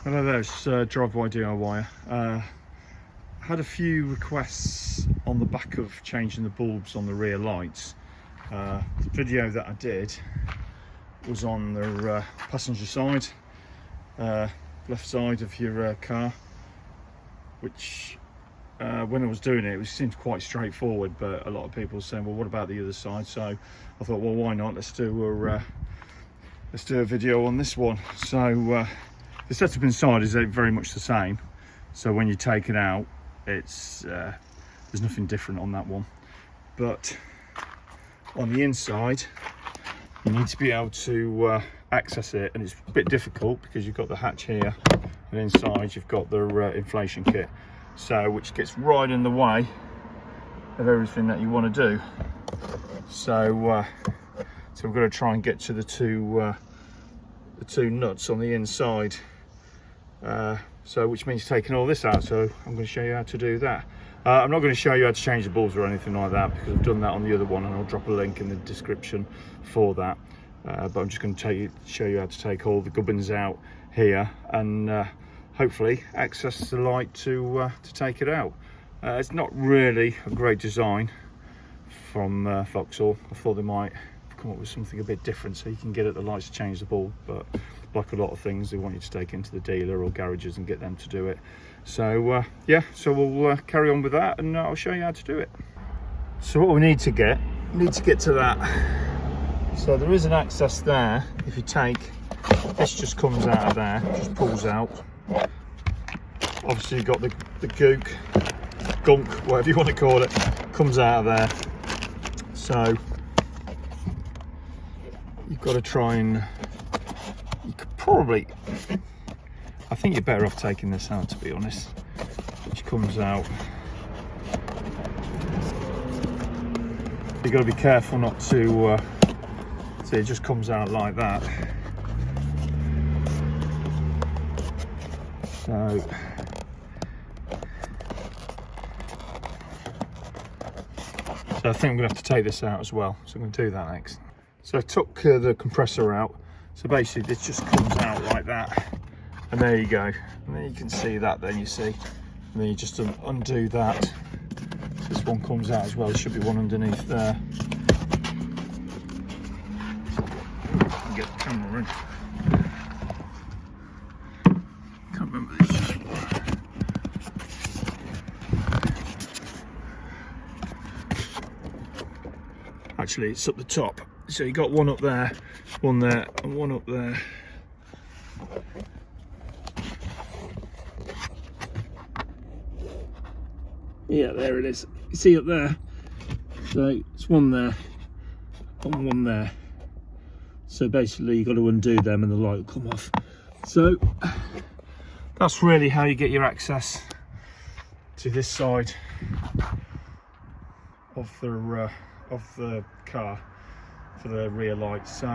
Hello there, it's Driveway DIY. Had a few requests on the back of changing the bulbs on the rear lights. The video that I did was on the passenger side, left side of your car, which when I was doing it seemed quite straightforward, but a lot of people were saying, well, what about the other side? So I thought, well, why not, let's do a video on this one. So the setup inside is very much the same, so when you take it out, it's there's nothing different on that one. But on the inside, you need to be able to access it, and it's a bit difficult because you've got the hatch here, and inside you've got the inflation kit, so which gets right in the way of everything that you want to do. So we're going to try and get to the two nuts on the inside. So which means taking all this out, so I'm going to show you how to do that. I'm not going to show you how to change the bulbs or anything like that, because I've done that on the other one, and I'll drop a link in the description for that. But I'm just going to show you how to take all the gubbins out here, and hopefully access the light to take it out. It's not really a great design from Vauxhall. I thought they might come up with something a bit different so you can get at the lights to change the bulb, but like a lot of things, they want you to take into the dealer or garages and get them to do it. So yeah, so we'll carry on with that, and I'll show you how to do it. So what we need to get to that. So there is an access there. If you take this, just comes out of there, just pulls out. Obviously you've got the gunk, whatever you want to call it, comes out of there. So you've got to try and, you could probably, I think you're better off taking this out, to be honest, which comes out. You've got to be careful not to, see, it just comes out like that. So I think I'm going to have to take this out as well, so I'm going to do that next. So I took the compressor out, so basically this just comes out like that, and there you go, and then you can see that, then you see, and then you just undo that. So this one comes out as well, there should be one underneath there. Get the camera in. Can't remember, this just actually it's up the top, so you got one up there, and one up there. Yeah, there it is, you see up there, so it's one there and one there. So basically you've got to undo them and the light will come off. So that's really how you get your access to this side of the car for the rear lights. So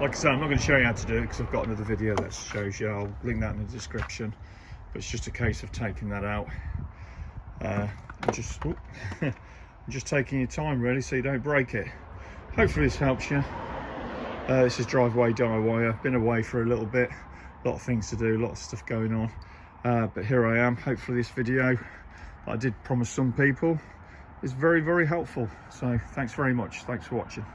like I said, I'm not going to show you how to do it because I've got another video that shows you. I'll link that in the description, but it's just a case of taking that out. Just taking your time really, so you don't break it. Hopefully this helps you. This is Driveway DIY. I've been away for a little bit, a lot of things to do, a lot of stuff going on, but here I am. Hopefully this video, I did promise some people, is very, very helpful. So thanks very much, thanks for watching.